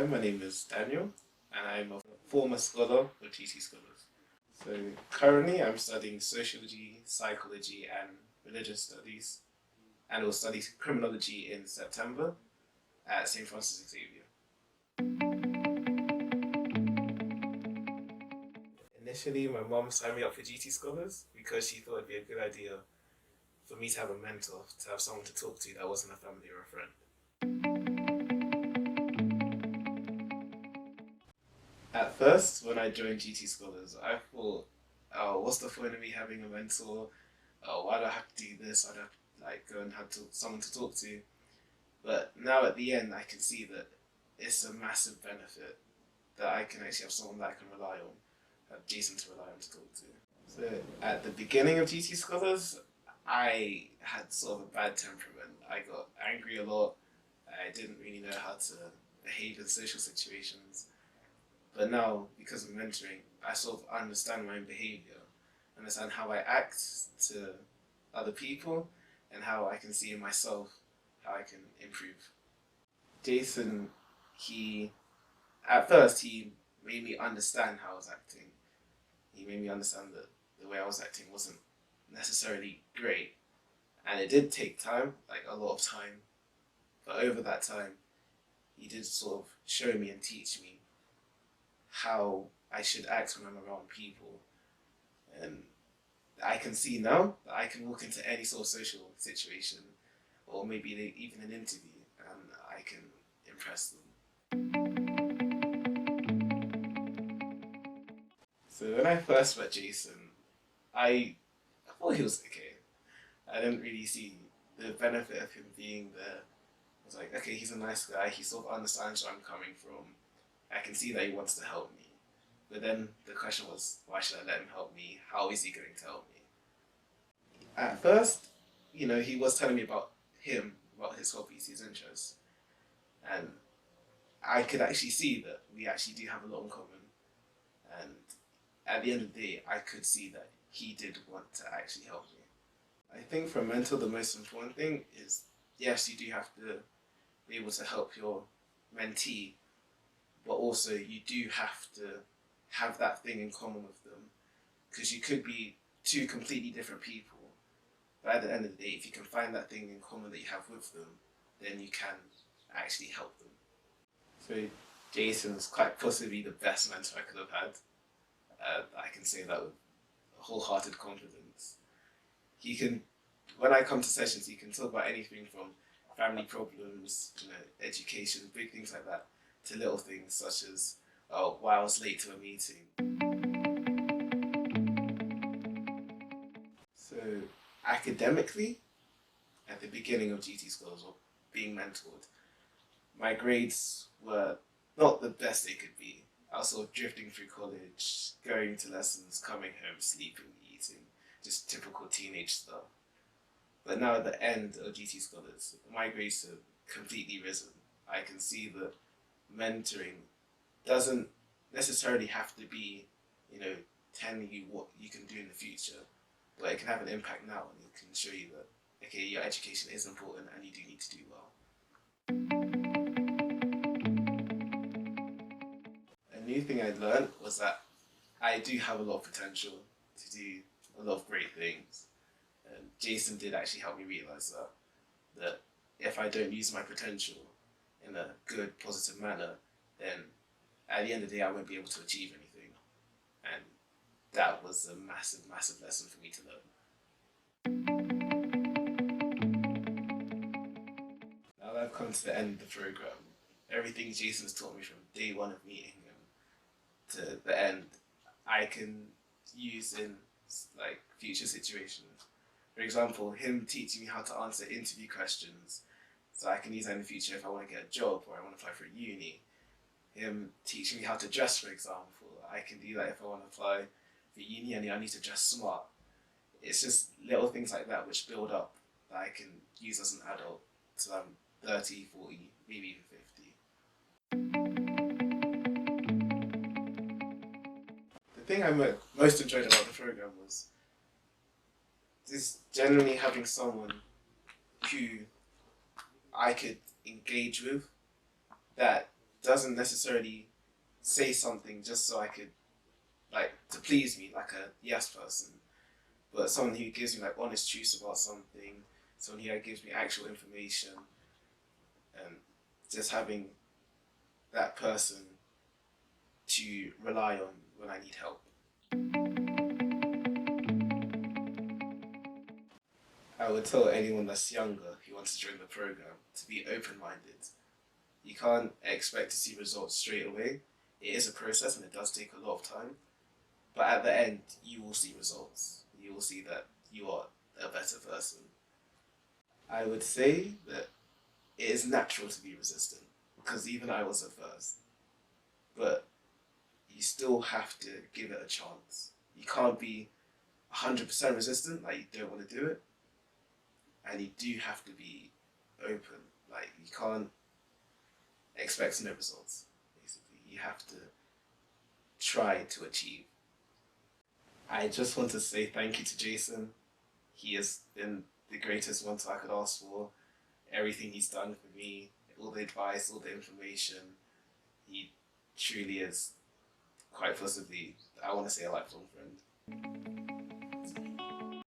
Hi, my name is Daniel, and I'm a former scholar of GT Scholars. So currently, I'm studying sociology, psychology, and religious studies, and will study criminology in September at St. Francis Xavier. Initially, my mom signed me up for GT Scholars because she thought it'd be a good idea for me to have a mentor, to have someone to talk to that wasn't a family or a friend. At first, when I joined GT Scholars, I thought, oh, what's the point of me having a mentor? Oh, why do I have to do this? I'd have to go and have someone to talk to. But now at the end, I can see that it's a massive benefit that I can actually have someone that I can rely on, have Jason to rely on to talk to. So at the beginning of GT Scholars, I had sort of a bad temperament. I got angry a lot. I didn't really know how to behave in social situations. But now, because of mentoring, I sort of understand my own behavior, understand how I act to other people, and how I can see in myself how I can improve. Jason, he at first he made me understand how I was acting. He made me understand that the way I was acting wasn't necessarily great, and it did take time, like a lot of time. But over that time, he did sort of show me and teach me how I should act when I'm around people. And I can see now that I can walk into any sort of social situation, or maybe even an interview, and I can impress them. So when I first met Jason, I thought he was okay. I didn't really see the benefit of him being there. I was like, okay, he's a nice guy. He sort of understands where I'm coming from. I can see that he wants to help me. But then the question was, why should I let him help me? How is he going to help me? At first, he was telling me about about his hobbies, his interests. And I could actually see that we actually do have a lot in common. And at the end of the day, I could see that he did want to actually help me. I think for a mentor, the most important thing is, yes, you do have to be able to help your mentee, but also you do have to have that thing in common with them, because you could be two completely different people, but at the end of the day, if you can find that thing in common that you have with them, then you can actually help them. So Jason's quite possibly the best mentor I could have had. I can say that with wholehearted confidence. He can, when I come to sessions, he can talk about anything from family problems, education, big things like that, to little things such as, oh, why I was late to a meeting. So academically, at the beginning of GT Scholars or being mentored, my grades were not the best they could be. I was sort of drifting through college, going to lessons, coming home, sleeping, eating, just typical teenage stuff. But now at the end of GT Scholars, my grades have completely risen. I can see that mentoring doesn't necessarily have to be, telling you what you can do in the future, but it can have an impact now, and it can show you that, okay, your education is important and you do need to do well. A new thing I learned was that I do have a lot of potential to do a lot of great things. And Jason did actually help me realize that if I don't use my potential in a good, positive manner, then at the end of the day, I won't be able to achieve anything. And that was a massive, massive lesson for me to learn. Now that I've come to the end of the program, everything Jason's taught me from day one of meeting him to the end, I can use in future situations. For example, him teaching me how to answer interview questions, so I can use that in the future if I want to get a job or I want to apply for a uni. Him teaching me how to dress, for example, I can do that if I want to apply for uni and I need to dress smart. It's just little things like that which build up that I can use as an adult till I'm 30, 40, maybe even 50. The thing I most enjoyed about the program was just generally having someone who I could engage with that doesn't necessarily say something just so I could, like, to please me, like a yes person, but someone who gives me like honest truths about something, someone who gives me actual information, and just having that person to rely on when I need help. I would tell anyone that's younger who wants to join the program to be open-minded. You can't expect to see results straight away. It is a process and it does take a lot of time. But at the end, you will see results. You will see that you are a better person. I would say that it is natural to be resistant because even I was at first. But you still have to give it a chance. You can't be 100% resistant, like you don't want to do it. And you do have to be open. Like you can't expect no results, basically. You have to try to achieve. I just want to say thank you to Jason. He has been the greatest mentor I could ask for. Everything he's done for me, all the advice, all the information, he truly is quite possibly, I want to say, a lifelong friend.